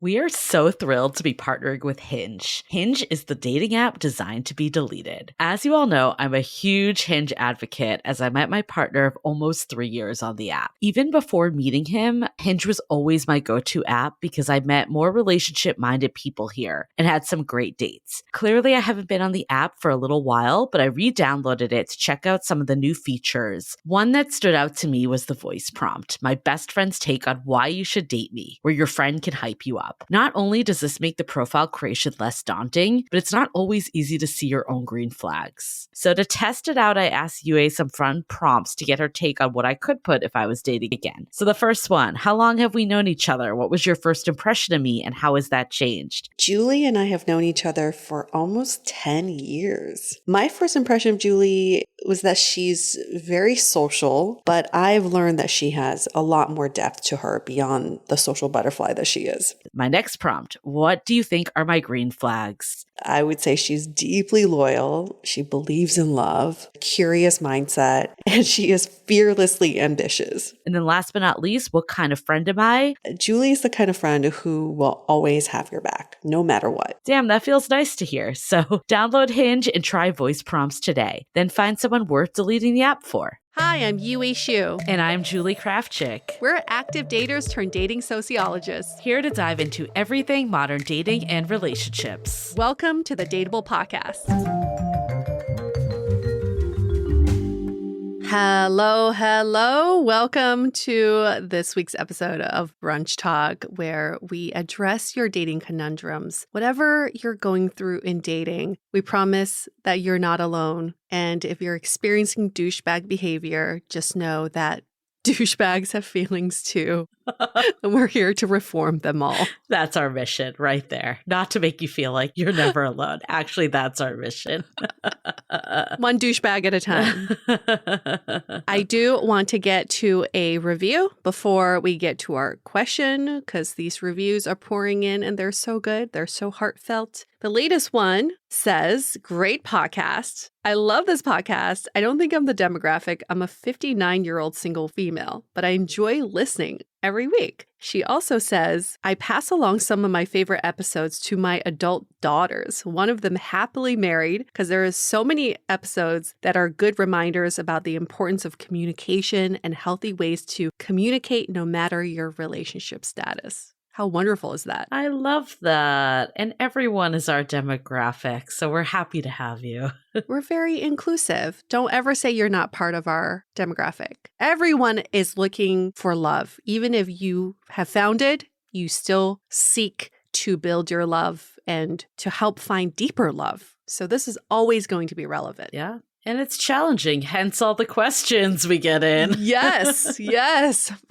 We are so thrilled to be partnering with Hinge. Hinge is the dating app designed to be deleted. As you all know, I'm a huge Hinge advocate as I met my partner of almost 3 years on the app. Even before meeting him, Hinge was always my go-to app because I met more relationship-minded people here and had some great dates. Clearly, I haven't been on the app for a little while, but I re-downloaded it to check out some of the new features. One that stood out to me was the voice prompt, my best friend's take on why you should date me, where your friend can hype you up. Not only does this make the profile creation less daunting, but it's not always easy to see your own green flags. So to test it out, I asked Yue some fun prompts to get her take on what I could put if I was dating again. So the first one, how long have we known each other? What was your first impression of me and how has that changed? Julie and I have known each other for almost 10 years. My first impression of Julie was that she's very social, but I've learned that she has a lot more depth to her beyond the social butterfly that she is. My next prompt, what do you think are my green flags? I would say she's deeply loyal. She believes in love, curious mindset, and she is fearlessly ambitious. And then last but not least, what kind of friend am I? Julie is the kind of friend who will always have your back, no matter what. Damn, that feels nice to hear. So download Hinge and try voice prompts today. Then find someone worth deleting the app for. Hi, I'm Yue Xu. And I'm Julie Kraftchick. We're active daters turned dating sociologists. Here to dive into everything modern dating and relationships. Welcome to the DATEABLE podcast. Hello. Welcome to this week's episode of Brunch Talk, where we address your dating conundrums. Whatever you're going through in dating, we promise that you're not alone. And if you're experiencing douchebag behavior, just know that douchebags have feelings too. And we're here to reform them all. That's our mission right there. Not to make you feel like you're never alone. Actually, that's our mission. One douchebag at a time. I do want to get to a review before we get to our question, because these reviews are pouring in and they're so good. They're so heartfelt. The latest one says, great podcast. I love this podcast. I don't think I'm the demographic. I'm a 59-year-old single female, but I enjoy listening every week. She also says, I pass along some of my favorite episodes to my adult daughters, one of them happily married, because there is so many episodes that are good reminders about the importance of communication and healthy ways to communicate no matter your relationship status. How wonderful is that? I love that. And everyone is our demographic, so we're happy to have you. We're very inclusive. Don't ever say you're not part of our demographic. Everyone is looking for love. Even if you have found it, you still seek to build your love and to help find deeper love. So this is always going to be relevant. Yeah. And it's challenging, hence all the questions we get in. Yes.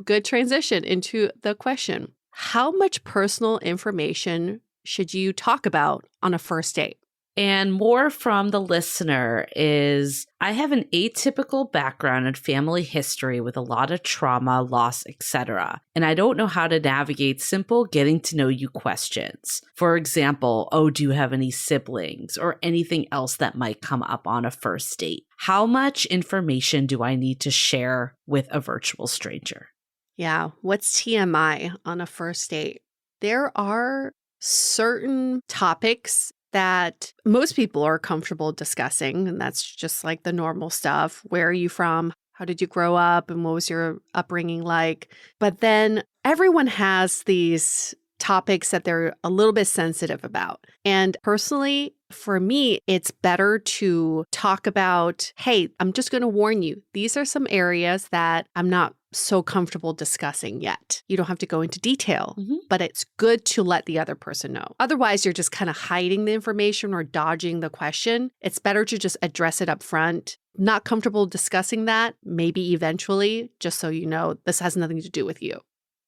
Good transition into the question. How much personal information should you talk about on a first date? And more from the listener is, I have an atypical background and family history with a lot of trauma, loss, etc. And I don't know how to navigate simple getting to know you questions. For example, do you have any siblings or anything else that might come up on a first date? How much information do I need to share with a virtual stranger? Yeah, what's TMI on a first date? There are certain topics that most people are comfortable discussing, and that's just like the normal stuff. Where are you from? How did you grow up? And what was your upbringing like? But then everyone has these topics that they're a little bit sensitive about. And personally, for me, it's better to talk about, hey, I'm just going to warn you, these are some areas that I'm not so comfortable discussing yet. You don't have to go into detail, but it's good to let the other person know. Otherwise, you're just kind of hiding the information or dodging the question. It's better to just address it up front. Not comfortable discussing that, maybe eventually, just so you know this has nothing to do with you.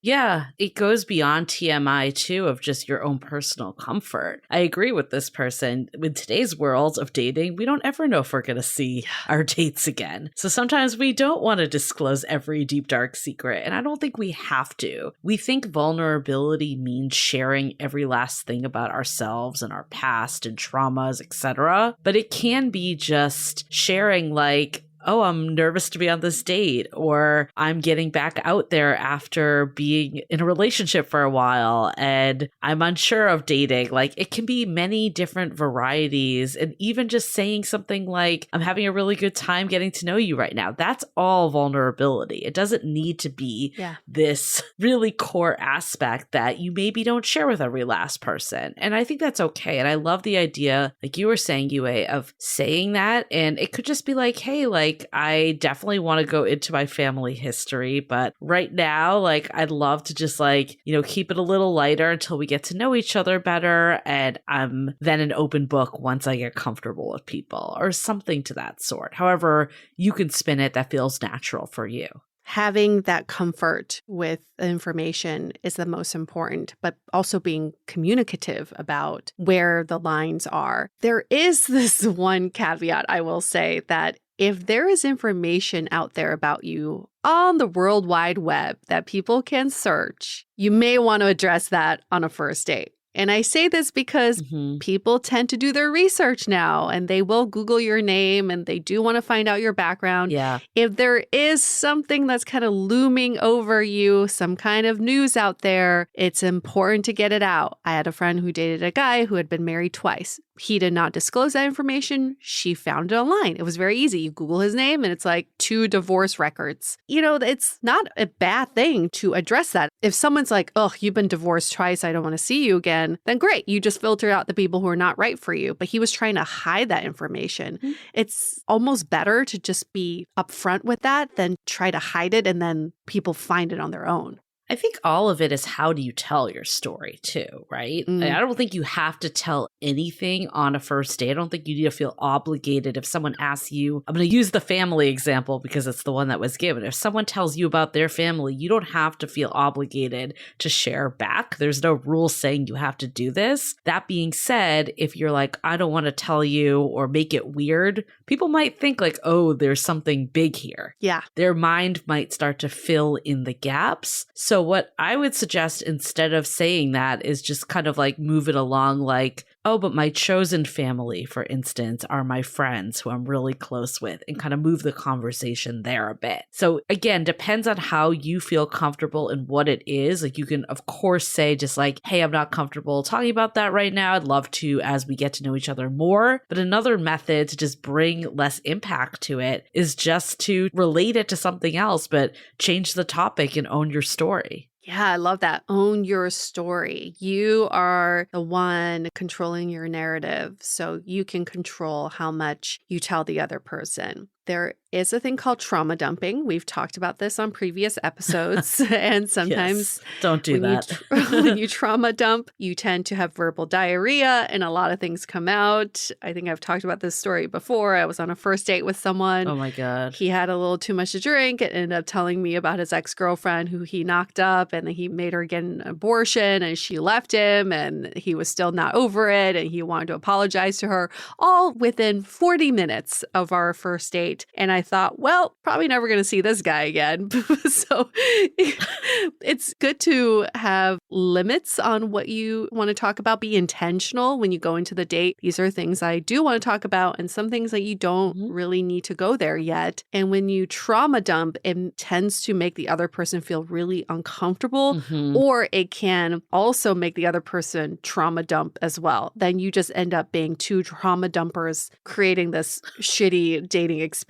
Yeah, it goes beyond TMI too, of just your own personal comfort. I agree with this person. In today's world of dating, we don't ever know if we're going to see our dates again. So sometimes we don't want to disclose every deep, dark secret. And I don't think we have to. We think vulnerability means sharing every last thing about ourselves and our past and traumas, etc. But it can be just sharing like, oh, I'm nervous to be on this date, or I'm getting back out there after being in a relationship for a while and I'm unsure of dating. Like it can be many different varieties. And even just saying something like, I'm having a really good time getting to know you right now. That's all vulnerability. It doesn't need to be this really core aspect that you maybe don't share with every last person. And I think that's okay. And I love the idea, like you were saying, Yue, of saying that. And it could just be like, hey, like I definitely want to go into my family history, but right now, like I'd love to just like, keep it a little lighter until we get to know each other better. And I'm then an open book once I get comfortable with people or something to that sort. However, you can spin it that feels natural for you. Having that comfort with information is the most important, but also being communicative about where the lines are. There is this one caveat, I will say, that if there is information out there about you on the World Wide Web that people can search, you may want to address that on a first date. And I say this because people tend to do their research now and they will Google your name and they do want to find out your background. Yeah. If there is something that's kind of looming over you, some kind of news out there, it's important to get it out. I had a friend who dated a guy who had been married twice. He did not disclose that information. She found it online. It was very easy. You Google his name and it's like 2 divorce records. It's not a bad thing to address that. If someone's like, oh, you've been divorced twice, I don't want to see you again, then great. You just filter out the people who are not right for you. But he was trying to hide that information. Mm-hmm. It's almost better to just be upfront with that than try to hide it and then people find it on their own. I think all of it is how do you tell your story too, right? I don't think you have to tell anything on a first date. I don't think you need to feel obligated if someone asks you. I'm going to use the family example because it's the one that was given. If someone tells you about their family, you don't have to feel obligated to share back. There's no rule saying you have to do this. That being said, if you're like, I don't want to tell you or make it weird, people might think like, oh, there's something big here. Yeah. Their mind might start to fill in the gaps. So what I would suggest instead of saying that is just kind of like move it along like, oh, but my chosen family, for instance, are my friends who I'm really close with, and kind of move the conversation there a bit. So again, depends on how you feel comfortable and what it is. Like you can, of course, say just like, hey, I'm not comfortable talking about that right now. I'd love to as we get to know each other more. But another method to just bring less impact to it is just to relate it to something else, but change the topic and own your story. Yeah, I love that. Own your story. You are the one controlling your narrative, so you can control how much you tell the other person. There is a thing called trauma dumping. We've talked about this on previous episodes. And sometimes don't do that. When you trauma dump, you tend to have verbal diarrhea and a lot of things come out. I think I've talked about this story before. I was on a first date with someone. Oh my God. He had a little too much to drink and ended up telling me about his ex-girlfriend who he knocked up, and then he made her get an abortion and she left him and he was still not over it and he wanted to apologize to her, all within 40 minutes of our first date. And I thought, well, probably never going to see this guy again. So it's good to have limits on what you want to talk about. Be intentional when you go into the date. These are things I do want to talk about and some things that you don't really need to go there yet. And when you trauma dump, it tends to make the other person feel really uncomfortable, or it can also make the other person trauma dump as well. Then you just end up being 2 trauma dumpers creating this shitty dating experience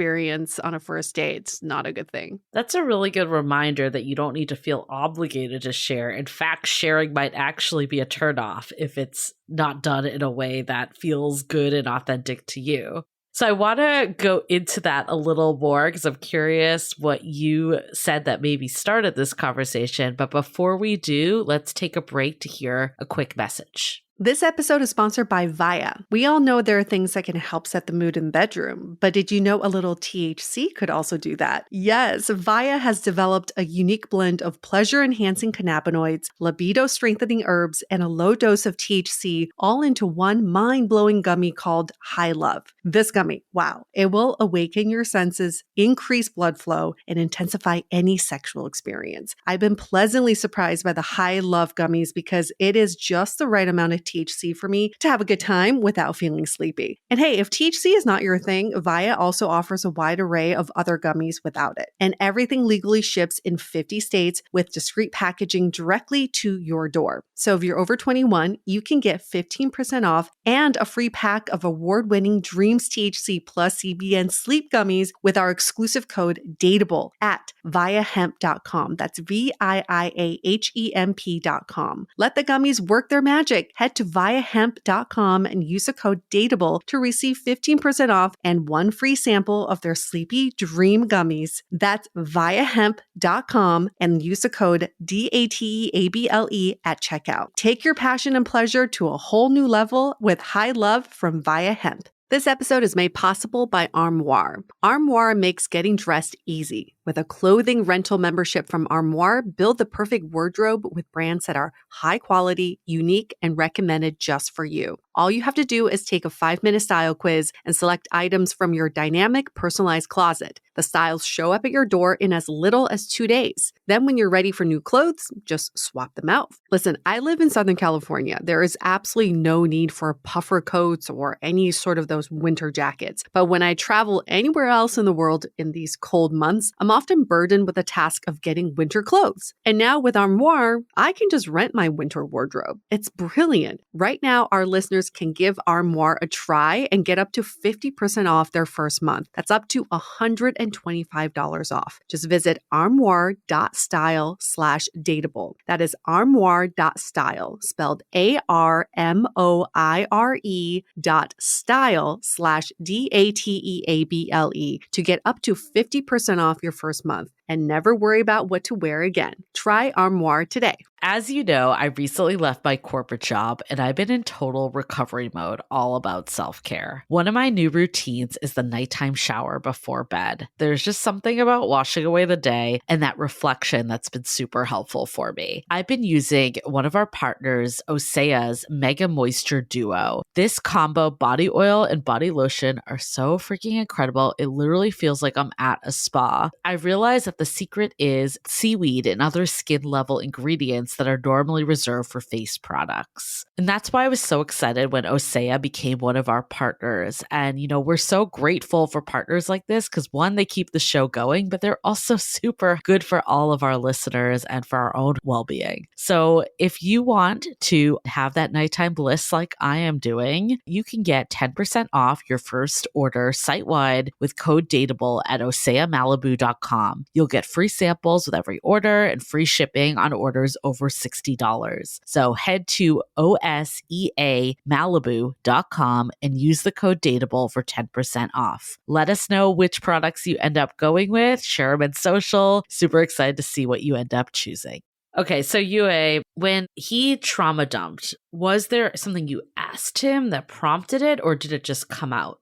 on a first date. It's not a good thing. That's a really good reminder that you don't need to feel obligated to share. In fact, sharing might actually be a turnoff if it's not done in a way that feels good and authentic to you. So I want to go into that a little more because I'm curious what you said that maybe started this conversation. But before we do, let's take a break to hear a quick message. This episode is sponsored by Via. We all know there are things that can help set the mood in the bedroom, but did you know a little THC could also do that? Yes, Via has developed a unique blend of pleasure-enhancing cannabinoids, libido-strengthening herbs, and a low dose of THC all into one mind-blowing gummy called High Love. This gummy, wow, it will awaken your senses, increase blood flow, and intensify any sexual experience. I've been pleasantly surprised by the High Love gummies because it is just the right amount of THC for me to have a good time without feeling sleepy. And hey, if THC is not your thing, Via also offers a wide array of other gummies without it. And everything legally ships in 50 states with discreet packaging directly to your door. So if you're over 21, you can get 15% off and a free pack of award-winning Dreams THC plus CBN sleep gummies with our exclusive code DATEABLE at viahemp.com. That's VIIAHEMP.com. Let the gummies work their magic. Head to viahemp.com and use the code DATEABLE to receive 15% off and one free sample of their Sleepy Dream gummies. That's viahemp.com and use the code DATEABLE at checkout. Take your passion and pleasure to a whole new level with high love from Via Hemp. This episode is made possible by Armoire. Armoire makes getting dressed easy. With a clothing rental membership from Armoire, build the perfect wardrobe with brands that are high quality, unique, and recommended just for you. All you have to do is take a 5-minute style quiz and select items from your dynamic, personalized closet. The styles show up at your door in as little as 2 days. Then when you're ready for new clothes, just swap them out. Listen, I live in Southern California. There is absolutely no need for puffer coats or any sort of those winter jackets. But when I travel anywhere else in the world in these cold months, I'm often burdened with the task of getting winter clothes. And now with Armoire, I can just rent my winter wardrobe. It's brilliant. Right now, our listeners can give Armoire a try and get up to 50% off their first month. That's up to $125 off. Just visit armoire.style/dateable. That is armoire.style, spelled ARMOIRE.style/DATEABLE to get up to 50% off your first month and never worry about what to wear again. Try Armoire today. As you know, I recently left my corporate job and I've been in total recovery mode, all about self-care. One of my new routines is the nighttime shower before bed. There's just something about washing away the day and that reflection that's been super helpful for me. I've been using one of our partners, Osea's Mega Moisture Duo. This combo body oil and body lotion are so freaking incredible. It literally feels like I'm at a spa. I realized that the secret is seaweed and other skin level ingredients that are normally reserved for face products. And that's why I was so excited when Osea became one of our partners. And, you know, we're so grateful for partners like this because one, they keep the show going, but they're also super good for all of our listeners and for our own well-being. So if you want to have that nighttime bliss like I am doing, you can get 10% off your first order site-wide with code DATEABLE at oseamalibu.com. You'll get free samples with every order and free shipping on orders over $60. So head to oseamalibu.com and use the code DATEABLE for 10% off. Let us know which products you end up going with. Share them in social. Super excited to see what you end up choosing. Okay, so Yue, when he trauma dumped, was there something you asked him that prompted it, or did it just come out?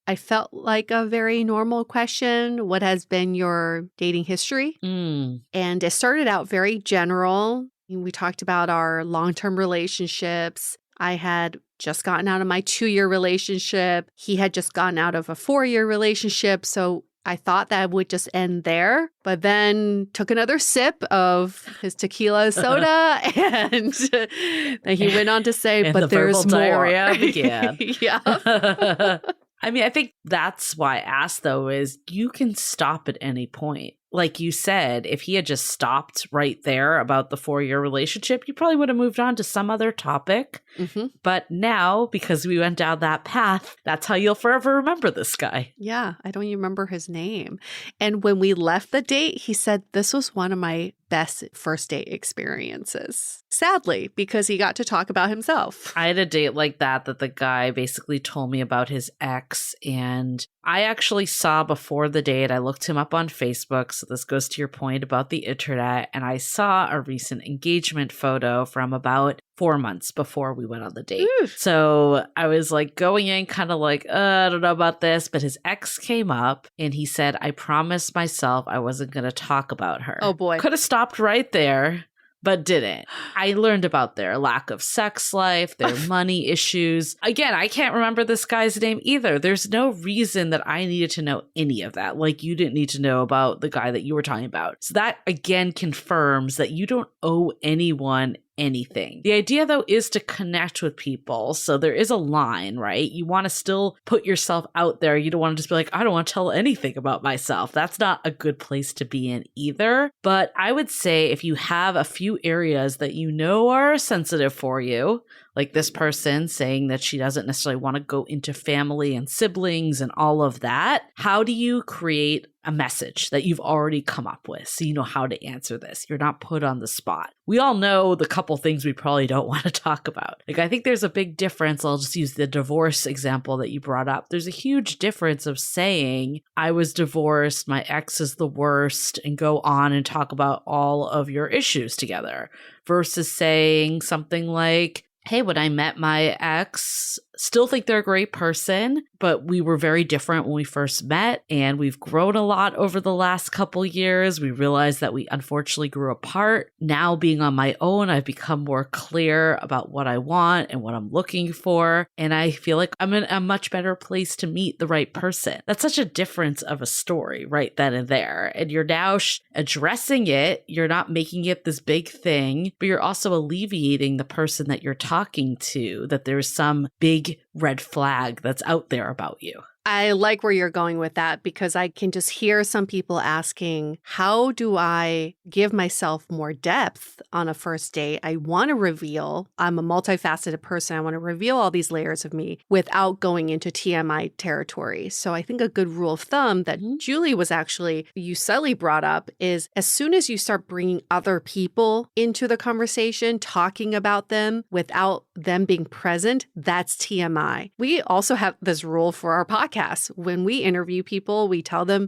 I felt like a very normal question. What has been your dating history? And it started out very general. We talked about our long-term relationships. I had just gotten out of my 2-year relationship. He had just gotten out of a 4-year relationship. So I thought that would just end there, but then took another sip of his tequila soda and then he went on to say, and but there's more. Diarrhea began. Yeah. I mean, I think that's why I asked, though, is you can stop at any point. Like you said, if he had just stopped right there about the 4-year relationship, you probably would have moved on to some other topic. But now, because we went down that path, that's how you'll forever remember this guy. Yeah, I don't even remember his name. And when we left the date, he said, this was one of my best first date experiences. Sadly, because he got to talk about himself. I had a date like that the guy basically told me about his ex, and I actually saw before the date, I looked him up on Facebook, so this goes to your point about the internet, and I saw a recent engagement photo from about 4 months before we went on the date. So I was like going in kind of like, I don't know about this, but his ex came up and he said, I promised myself I wasn't going to talk about her. Oh boy. Could have stopped right there, but didn't. I learned about their lack of sex life, their money issues. Again, I can't remember this guy's name either. There's no reason that I needed to know any of that. Like you didn't need to know about the guy that you were talking about. So that again confirms that you don't owe anyone anything. The idea, though, is to connect with people. So there is a line, right? You want to still put yourself out there. You don't want to just be like, I don't want to tell anything about myself. That's not a good place to be in either. But I would say if you have a few areas that you know are sensitive for you, like this person saying that she doesn't necessarily want to go into family and siblings and all of that, how do you create a message that you've already come up with so you know how to answer this? You're not put on the spot. We all know the couple things we probably don't want to talk about. Like, I think there's a big difference. I'll just use the divorce example that you brought up. There's a huge difference of saying, I was divorced, my ex is the worst, and go on and talk about all of your issues together, versus saying something like, hey, when I met my ex, still think they're a great person, but we were very different when we first met, and we've grown a lot over the last couple years. We realized that we unfortunately grew apart. Now, being on my own, I've become more clear about what I want and what I'm looking for, and I feel like I'm in a much better place to meet the right person. That's such a difference of a story right then and there, and you're now addressing it. You're not making it this big thing, but you're also alleviating the person that you're talking to, that there's some big red flag that's out there about you. I like where you're going with that, because I can just hear some people asking, how do I give myself more depth on a first date? I want to reveal, I'm a multifaceted person. I want to reveal all these layers of me without going into TMI territory. So I think a good rule of thumb that Julie was actually, you subtly brought up, is as soon as you start bringing other people into the conversation, talking about them without them being present, that's TMI. We also have this rule for our podcast. When we interview people, we tell them,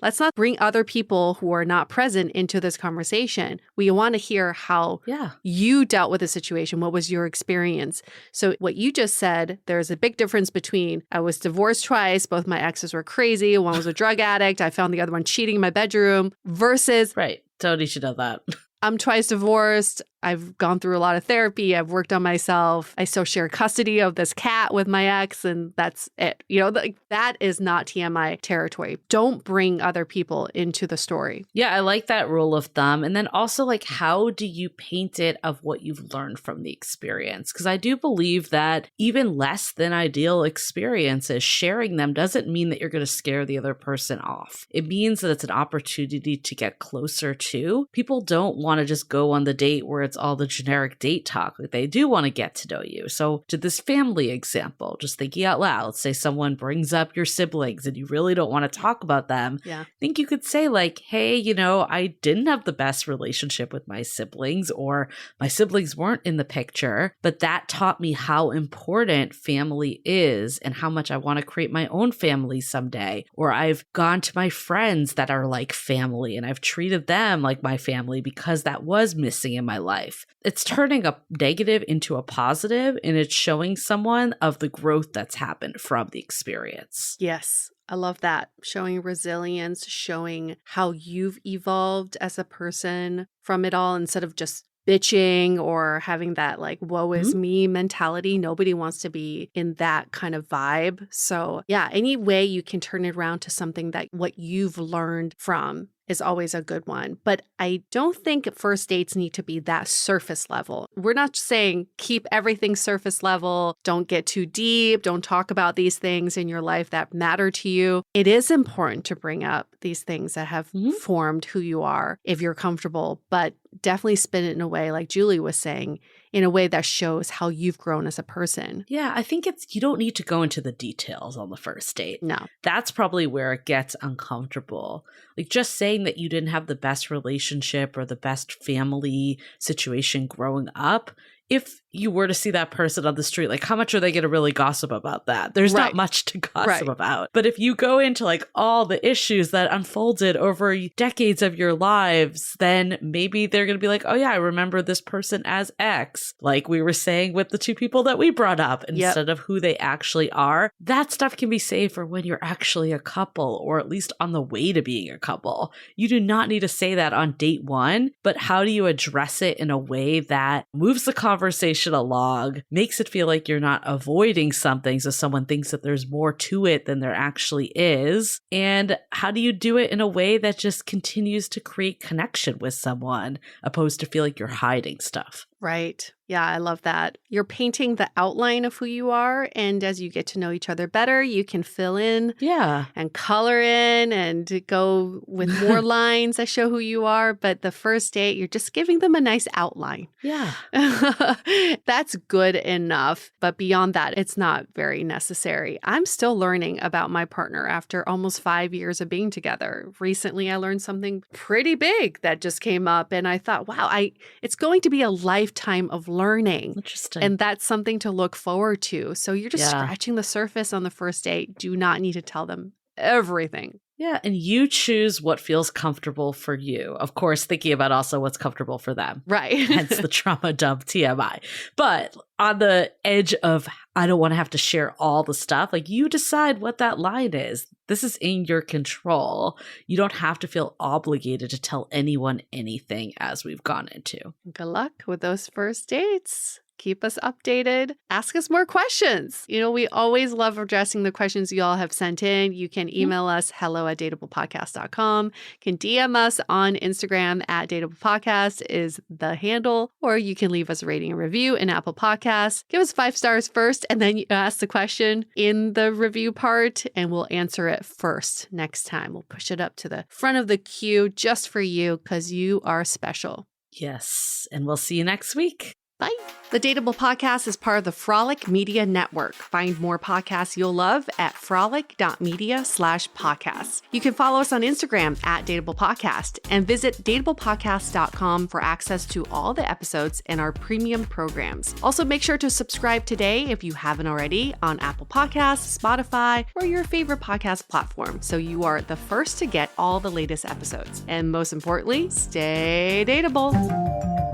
let's not bring other people who are not present into this conversation. We want to hear how you dealt with the situation. What was your experience? So what you just said, there's a big difference between, I was divorced twice, both my exes were crazy, one was a drug addict, I found the other one cheating in my bedroom, versus, right, Tony should know that. I'm twice divorced. I've gone through a lot of therapy. I've worked on myself. I still share custody of this cat with my ex, and that's it. You know, that is not TMI territory. Don't bring other people into the story. Yeah, I like that rule of thumb. And then also, like, how do you paint it of what you've learned from the experience? Because I do believe that even less than ideal experiences, sharing them doesn't mean that you're going to scare the other person off. It means that it's an opportunity to get closer to. People don't want to just go on the date where it's all the generic date talk. Like, they do want to get to know you. So to this family example, just thinking out loud, say someone brings up your siblings and you really don't want to talk about them. Yeah. I think you could say like, hey, you know, I didn't have the best relationship with my siblings, or my siblings weren't in the picture, but that taught me how important family is and how much I want to create my own family someday. Or I've gone to my friends that are like family and I've treated them like my family because that was missing in my life. It's turning a negative into a positive, and it's showing someone of the growth that's happened from the experience. Yes. I love that. Showing resilience, showing how you've evolved as a person from it all, instead of just bitching or having that like, woe is me mentality. Nobody wants to be in that kind of vibe. So yeah, any way you can turn it around to something that what you've learned from is always a good one. But I don't think first dates need to be that surface level. We're not saying keep everything surface level, don't get too deep, don't talk about these things in your life that matter to you. It is important to bring up these things that have formed who you are if you're comfortable, but definitely spin it in a way, like Julie was saying, in a way that shows how you've grown as a person. Yeah, I think you don't need to go into the details on the first date. No. That's probably where it gets uncomfortable. Like, just saying that you didn't have the best relationship or the best family situation growing up, if you were to see that person on the street, like, how much are they going to really gossip about that? There's not much to gossip about. But if you go into like all the issues that unfolded over decades of your lives, then maybe they're going to be like, oh yeah, I remember this person as X, like we were saying with the two people that we brought up, instead of who they actually are. That stuff can be saved for when you're actually a couple, or at least on the way to being a couple. You do not need to say that on date one, but how do you address it in a way that moves the conversation along, makes it feel like you're not avoiding something so someone thinks that there's more to it than there actually is? And how do you do it in a way that just continues to create connection with someone, opposed to feel like you're hiding stuff? Right. Yeah, I love that. You're painting the outline of who you are. And as you get to know each other better, you can fill in and color in and go with more lines that show who you are. But the first date, you're just giving them a nice outline. Yeah. That's good enough. But beyond that, it's not very necessary. I'm still learning about my partner after almost 5 years of being together. Recently, I learned something pretty big that just came up. And I thought, wow, it's going to be a lifetime of learning. Interesting. And that's something to look forward to. So you're just scratching the surface on the first date. Do not need to tell them everything. Yeah, and you choose what feels comfortable for you. Of course, thinking about also what's comfortable for them. Right. Hence the trauma dump TMI. But on the edge of, I don't want to have to share all the stuff, like you decide what that line is. This is in your control. You don't have to feel obligated to tell anyone anything as we've gone into. Good luck with those first dates. Keep us updated. Ask us more questions. We always love addressing the questions you all have sent in. You can email us hello@dateablepodcast.com. You can DM us on Instagram @dateablepodcast is the handle, or you can leave us a rating and review in Apple Podcasts. Give us 5 stars first, and then you ask the question in the review part, and we'll answer it first next time. We'll push it up to the front of the queue just for you because you are special. Yes, and we'll see you next week. Bye. The Dateable Podcast is part of the Frolic Media Network. Find more podcasts you'll love at frolic.media/podcasts. You can follow us on Instagram @dateablepodcast and visit dateablepodcast.com for access to all the episodes and our premium programs. Also, make sure to subscribe today if you haven't already on Apple Podcasts, Spotify, or your favorite podcast platform so you are the first to get all the latest episodes. And most importantly, stay dateable.